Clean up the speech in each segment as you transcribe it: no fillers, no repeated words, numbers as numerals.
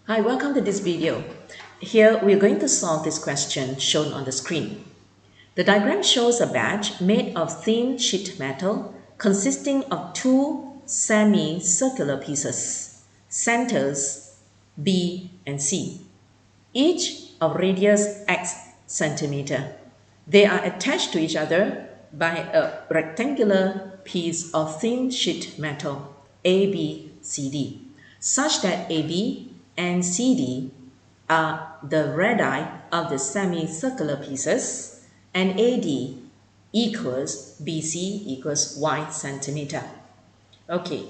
Hi, welcome to this video. Here we are going to solve this question shown on the screen. The diagram shows a badge made of thin sheet metal consisting of two semicircular pieces, centers B and C, each of radius x centimeter. They are attached to each other by a rectangular piece of thin sheet metal ABCD, such that AB and CD are the radii of the semicircular pieces and AD equals BC equals y centimeter. Okay,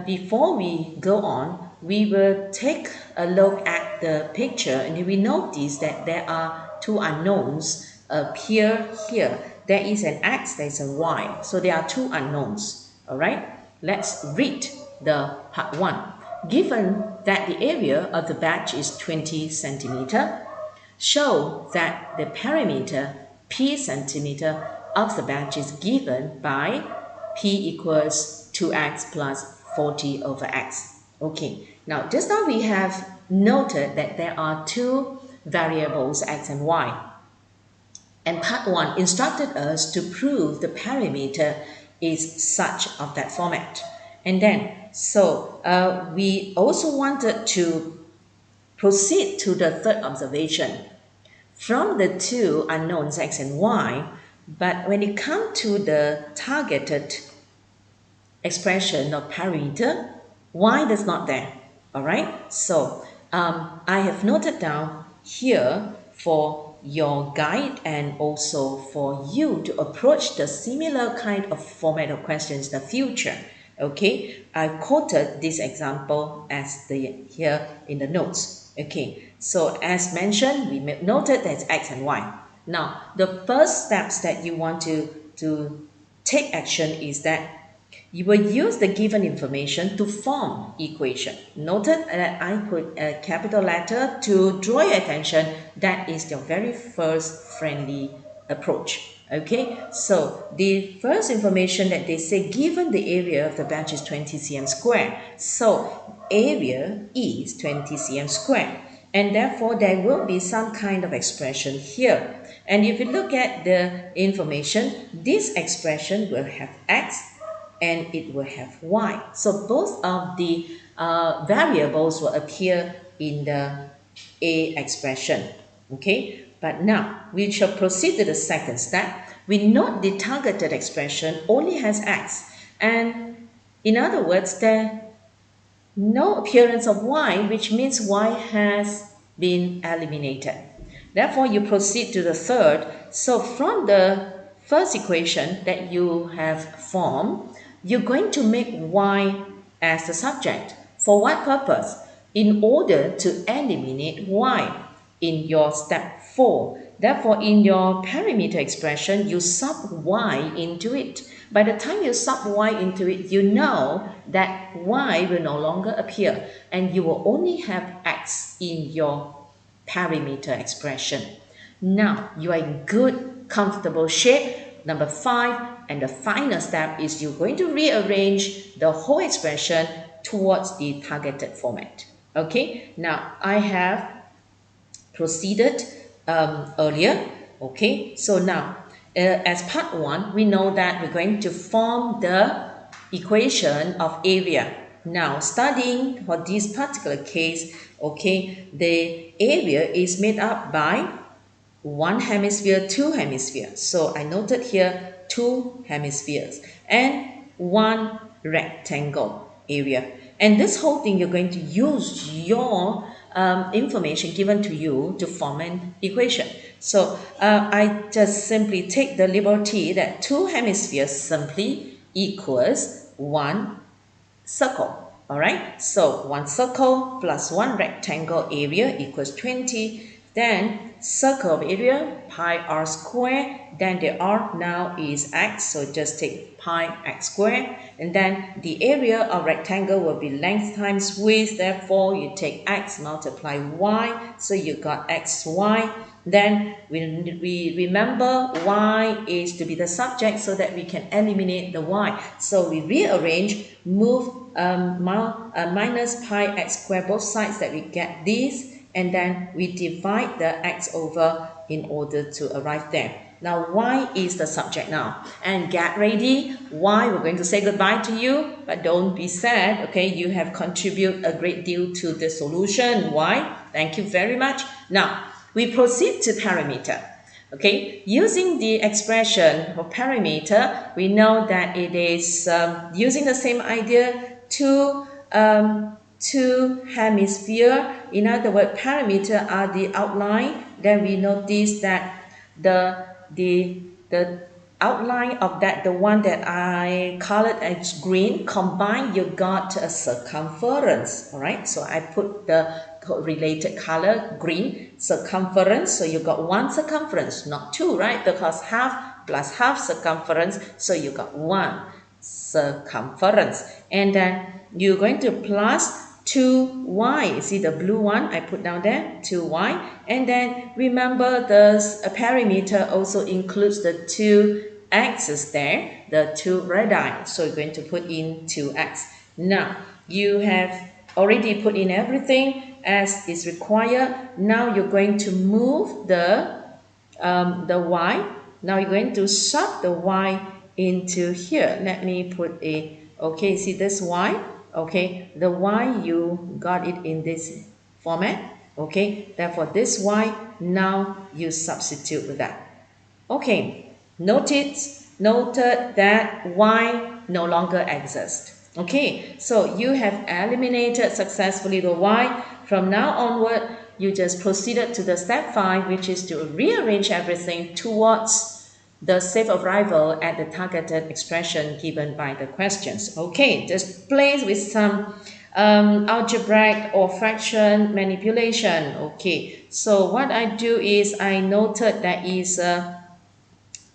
before we go on, we will take a look at the picture and we notice that there are two unknowns appear here. There is an x, there is a y. So there are two unknowns. All right, let's read the part 1. Given that the area of the badge is 20 centimeter, show that the perimeter p centimeter of the badge is given by p equals 2x plus 40 over x. Okay, now just now we have noted that there are two variables x and y. And part 1 instructed us to prove the perimeter is such of that format. And then, we also wanted to proceed to the third observation. From the two unknowns x and y, but when it comes to the targeted expression of perimeter, y is not there. All right, so I have noted down here for your guide and also for you to approach the similar kind of format of questions in the future. Okay, I quoted this example as here in the notes. Okay, so as mentioned, we noted that it's x and y. Now, the first steps that you want to take action is that you will use the given information to form equation. Noted that I put a capital letter to draw your attention. That is your very first friendly approach. Okay, so the first information that they say, given the area of the badge is 20 cm square. So area is 20 cm square. And therefore, there will be some kind of expression here. And if you look at the information, this expression will have x and it will have y. So both of the variables will appear in the A expression. Okay, but now we shall proceed to the second step. We note the targeted expression only has x, and in other words, there no appearance of y, which means y has been eliminated. Therefore, you proceed to the third. So from the first equation that you have formed, you're going to make y as the subject. For what purpose? In order to eliminate y in your step 4. Therefore, in your perimeter expression, you sub y into it. By the time you sub y into it, you know that y will no longer appear and you will only have x in your perimeter expression. Now, you are in good, comfortable shape. Number 5, and the final step is you're going to rearrange the whole expression towards the targeted format. Okay, now I have proceeded earlier. Okay, so now as part 1, we know that we're going to form the equation of area. Now, studying for this particular case, okay, the area is made up by one hemisphere, two hemispheres. So I noted here 2 hemispheres and 1 rectangle area. And this whole thing, you're going to use your information given to you to form an equation. So I just simply take the liberty that 2 hemispheres simply equals 1 circle. All right, so 1 circle plus 1 rectangle area equals 20. Then circle of area pi r square, then the r now is x, so just take pi x square, and then the area of rectangle will be length times width, therefore you take x multiply y, so you got xy then we remember y is to be the subject so that we can eliminate the y. So we rearrange, move minus pi x squared both sides, that we get this, and then we divide the x over in order to arrive there. Now y is the subject now, and get ready. Y, we're going to say goodbye to you, but don't be sad, okay? You have contributed a great deal to the solution. Y, thank you very much. Now we proceed to perimeter. Okay, using the expression for perimeter, we know that it is using the same idea, two hemisphere. In other words, perimeter are the outline. Then we notice that the outline of that, the one that I colored as green, combined, you got a circumference. All right, so I put the related color green, circumference. So you got one circumference, not two, right? Because half plus half circumference, so you got one circumference. And then you're going to plus 2y. See the blue one I put down there, 2y. And then remember the perimeter also includes the two axes there, the two radii. So you're going to put in 2x. Now you have already put in everything as is required. Now you're going to move the y. Now you're going to sub the y into here. Let me put a, okay, see this y? Okay, the y, you got it in this format. Okay, therefore this y, now you substitute with that. Okay, noted that y no longer exists. Okay, so you have eliminated successfully the y. From now onward, you just proceeded to the step 5, which is to rearrange everything towards the safe arrival at the targeted expression given by the questions. Okay, just play with some algebraic or fraction manipulation. Okay, so what I do is I noted that is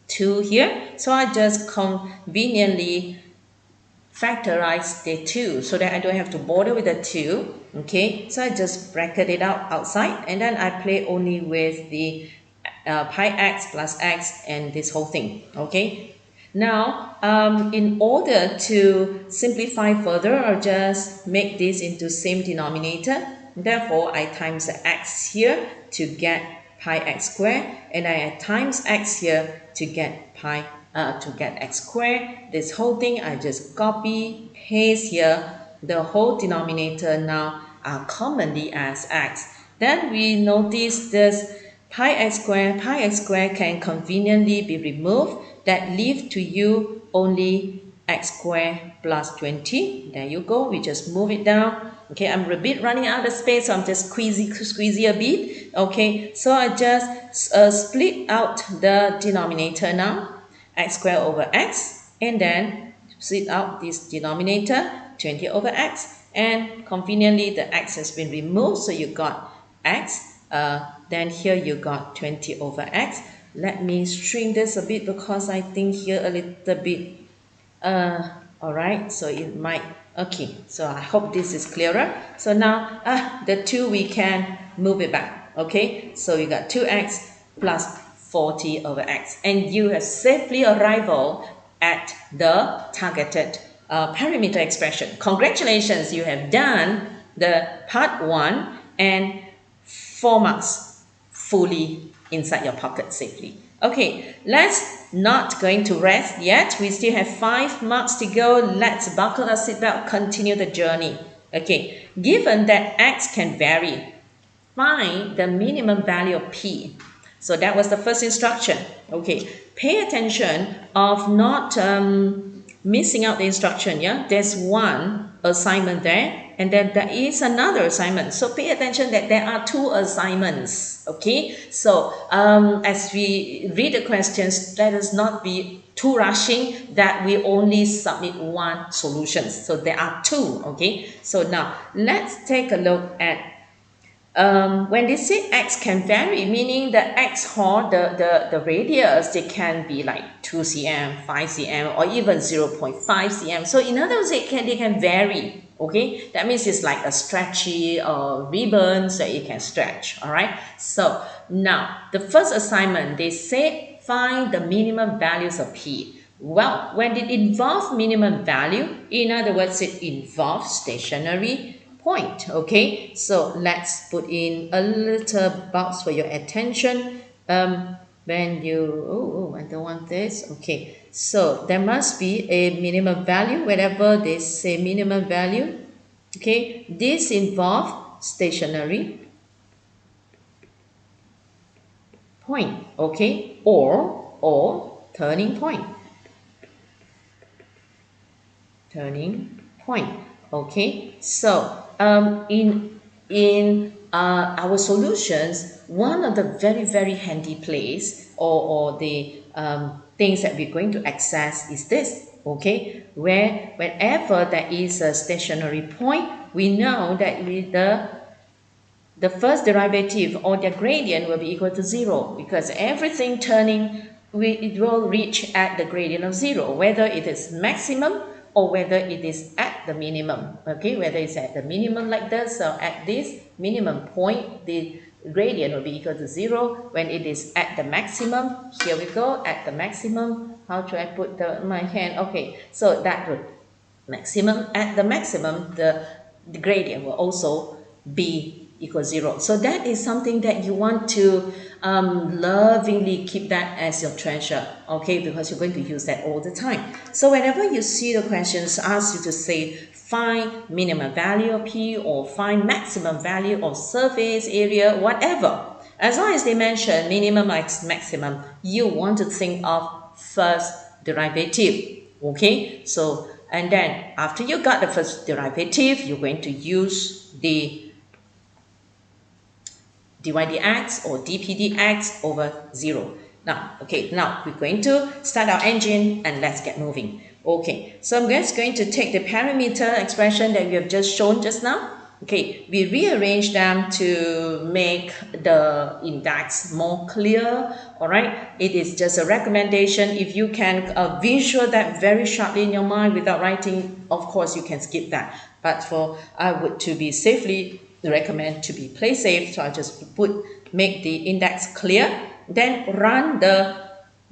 2 here, so I just conveniently factorize the 2 so that I don't have to bother with the 2. Okay, so I just bracket it out outside, and then I play only with the pi x plus x and this whole thing. Okay, now in order to simplify further, I'll just make this into same denominator. Therefore I times the x here to get pi x squared, and I times x here to get x squared. This whole thing I just copy paste here. The whole denominator now are commonly as x. Then we notice this pi x squared can conveniently be removed. That leaves to you only x squared plus 20. There you go. We just move it down. Okay, I'm a bit running out of space, so I'm just squeezy a bit. Okay, so I just split out the denominator now, x squared over x, and then split out this denominator, 20 over x, and conveniently the x has been removed, so you got x. Then here you got 20 over x. Let me shrink this a bit because I think here a little bit alright, so it might, okay, so I hope this is clearer. So now the 2 we can move it back. Okay, so you got 2x plus 40 over x, and you have safely arrived at the targeted perimeter expression. Congratulations, you have done the part 1 and 4 marks fully inside your pocket safely. Okay, let's not going to rest yet. We still have 5 marks to go. Let's buckle our seatbelt, continue the journey. Okay, given that x can vary, find the minimum value of p. So that was the first instruction. Okay, pay attention of not missing out the instruction. Yeah, there's one assignment there, and then there is another assignment. So pay attention that there are 2 assignments. Okay, so as we read the questions, let us not be too rushing that we only submit 1 solution. So there are 2. Okay, so now let's take a look at when they say x can vary, meaning the x horn, the radius, they can be like 2 cm, 5 cm, or even 0.5 cm. So in other words, they can vary. Okay, that means it's like a stretchy ribbon so it can stretch. All right, so now the first assignment, they say find the minimum values of p. Well, when it involves minimum value, in other words, it involves stationary point. Okay, so let's put in a little box for your attention. When you, I don't want this. Okay, so there must be a minimum value wherever they say minimum value. Okay, this involves stationary point. Okay, or turning point. Turning point. Okay, so in our solutions, one of the very handy place or the things that we're going to access is this. Okay, where whenever there is a stationary point, we know that the first derivative or their gradient will be equal to 0, because everything turning, it will reach at the gradient of 0, whether it is maximum or whether it is at the minimum. Okay, whether it's at the minimum like this or at this minimum point, the gradient will be equal to 0. When it is at the maximum, here we go, at the maximum, how should I put my hand? Okay, so that would maximum, at the maximum, the gradient will also be equal 0. So that is something that you want to lovingly keep that as your treasure, okay, because you're going to use that all the time. So whenever you see the questions ask you to say find minimum value of p or find maximum value of surface area, whatever, as long as they mention minimum maximum, you want to think of first derivative. Okay, so and then after you got the first derivative, you're going to use the dy dx or dp dx over 0. Now, okay, now we're going to start our engine and let's get moving. Okay, so I'm just going to take the parameter expression that we have just shown just now. Okay, we rearrange them to make the index more clear. All right, it is just a recommendation. If you can visual that very sharply in your mind without writing, of course you can skip that. But for I would to be safely recommend to be play safe, so I just make the index clear, then run the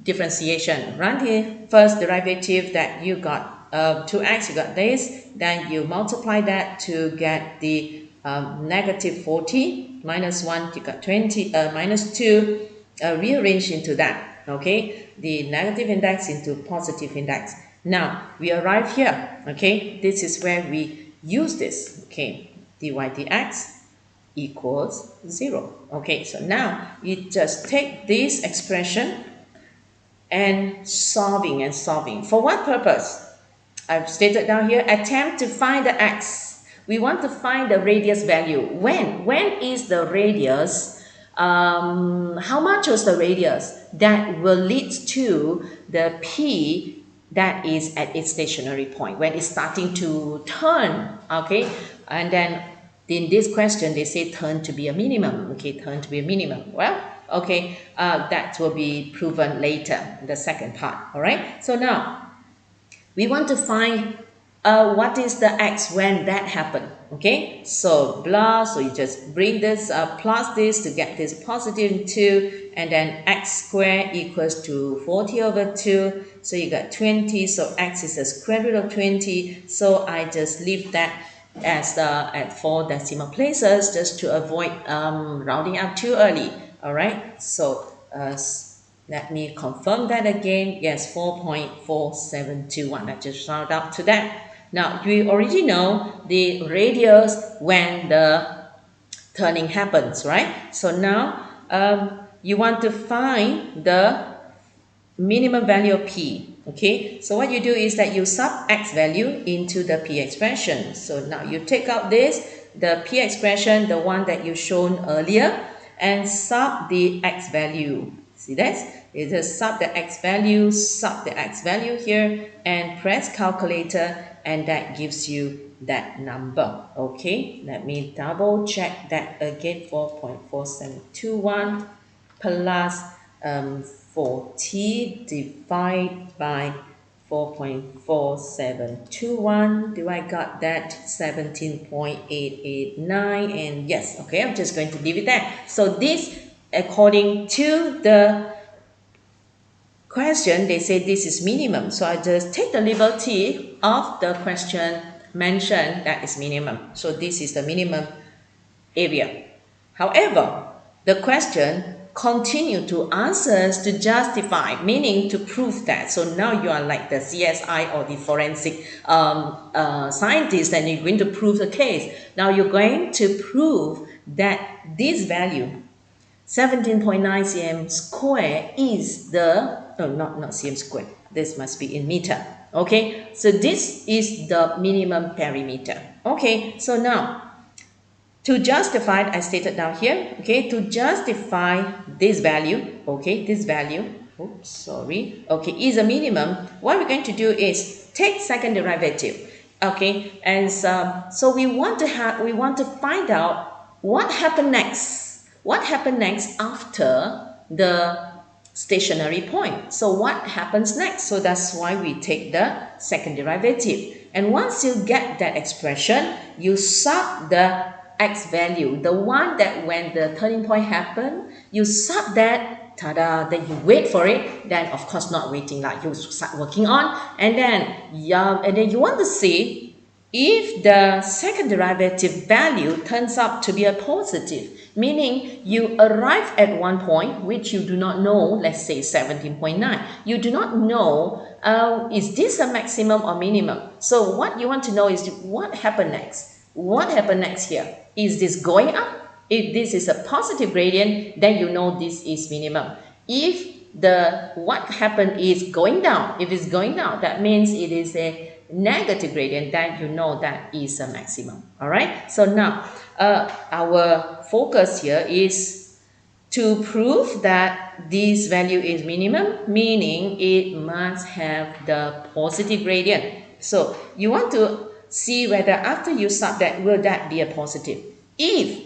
differentiation, run the first derivative that you got 2x, you got this, then you multiply that to get the negative 40 minus 1, you got 20 minus 2, rearrange into that. Okay, the negative index into positive index. Now we arrive here. Okay, this is where we use this. Okay, dy dx equals 0. Okay, so now you just take this expression and solving. For what purpose? I've stated down here, attempt to find the x. We want to find the radius value. When is the radius? How much was the radius that will lead to the p that is at its stationary point when it's starting to turn? Okay, and then in this question they say turn to be a minimum. Okay, turn to be a minimum. Well, okay, that will be proven later in the second part. All right, so now we want to find what is the x when that happened. Okay, so blah, so you just bring this plus this to get this positive 2, and then x squared equals to 40 over 2, so you got 20, so x is the square root of 20, so I just leave that as at 4 decimal places just to avoid rounding up too early. All right, so let me confirm that again. Yes, 4.4721. I just round up to that. Now, you already know the radius when the turning happens, right? So now you want to find the minimum value of p. Okay, so what you do is that you sub x value into the p expression. So now you take out this, the p expression, the one that you shown earlier, and sub the x value. See that? It is sub the x value here, and press calculator, and that gives you that number. Okay, let me double check that again. 4.4721 plus 40 divided by 4.4721. Do I got that? 17.889. And yes, okay, I'm just going to leave it there. So this, according to the question, they say this is minimum. So I just take the liberty of the question mentioned that is minimum. So this is the minimum area. However, the question continue to answer us to justify, meaning to prove that. So now you are like the CSI or the forensic scientist, and you're going to prove the case. Now you're going to prove that this value 17.9 cm square is the, not cm square, this must be in meter. Okay, so this is the minimum perimeter. Okay, so now to justify, I stated down here, okay, to justify this value, okay, this value, oops, sorry, okay, is a minimum, what we're going to do is take second derivative, okay, and so we want to find out what happened next, after the stationary point. So what happens next? So that's why we take the second derivative. And once you get that expression, you sub the x value, the one that when the turning point happened, you sub that, tada, then you wait for it, then of course not waiting, like you start working on, and then you want to see if the second derivative value turns out to be a positive, meaning you arrive at one point which you do not know, let's say 17.9. You do not know, is this a maximum or minimum? So what you want to know is what happened next? What happened next here? Is this going up? If this is a positive gradient, then you know this is minimum. If what happened is going down, if it's going down, that means it is a negative gradient, then you know that is a maximum. All right, so now our focus here is to prove that this value is minimum, meaning it must have the positive gradient. So you want to see whether after you sub that, will that be a positive. If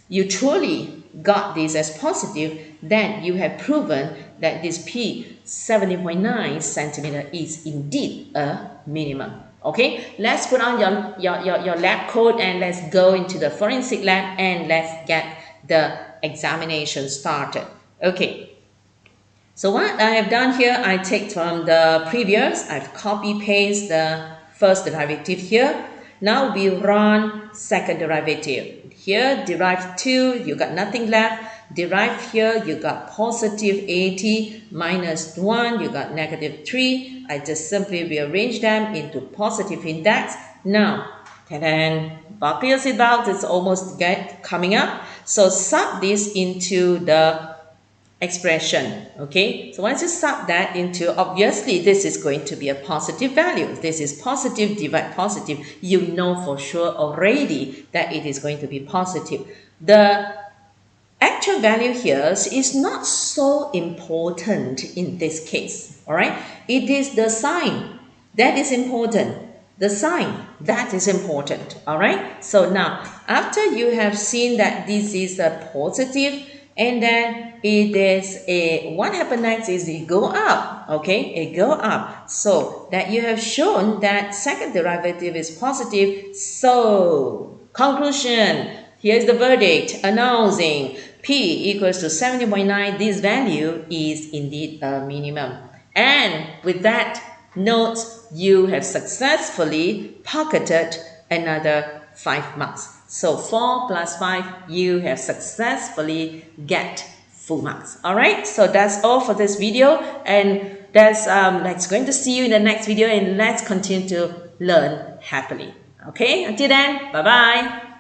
you truly got this as positive, then you have proven that this P 17.9 centimeter is indeed a minimum. Okay, let's put on your lab coat and let's go into the forensic lab and let's get the examination started. Okay, so what I have done here, I take from the previous, I've copy paste the first derivative here. Now we run second derivative. Here, derive 2, you got nothing left. Derive here, you got positive 80 minus 1, you got negative 3. I just simply rearrange them into positive index. Now, buckle your seatbelt, it's almost coming up. So sub this into the expression. Okay, so once you sub that into, obviously this is going to be a positive value. This is positive divide positive. You know for sure already that it is going to be positive. The actual value here is not so important in this case. All right, it is the sign that is important. The sign that is important. All right, so now after you have seen that this is a positive, and then it is a, what happened next is it go up, okay, it go up. So that you have shown that second derivative is positive. So conclusion, here's the verdict announcing P equals to 17.9. This value is indeed a minimum. And with that note, you have successfully pocketed another 5 marks. So 4 plus 5, you have successfully get full marks. All right, so that's all for this video, and let's going to see you in the next video, and let's continue to learn happily. Okay, until then, bye bye.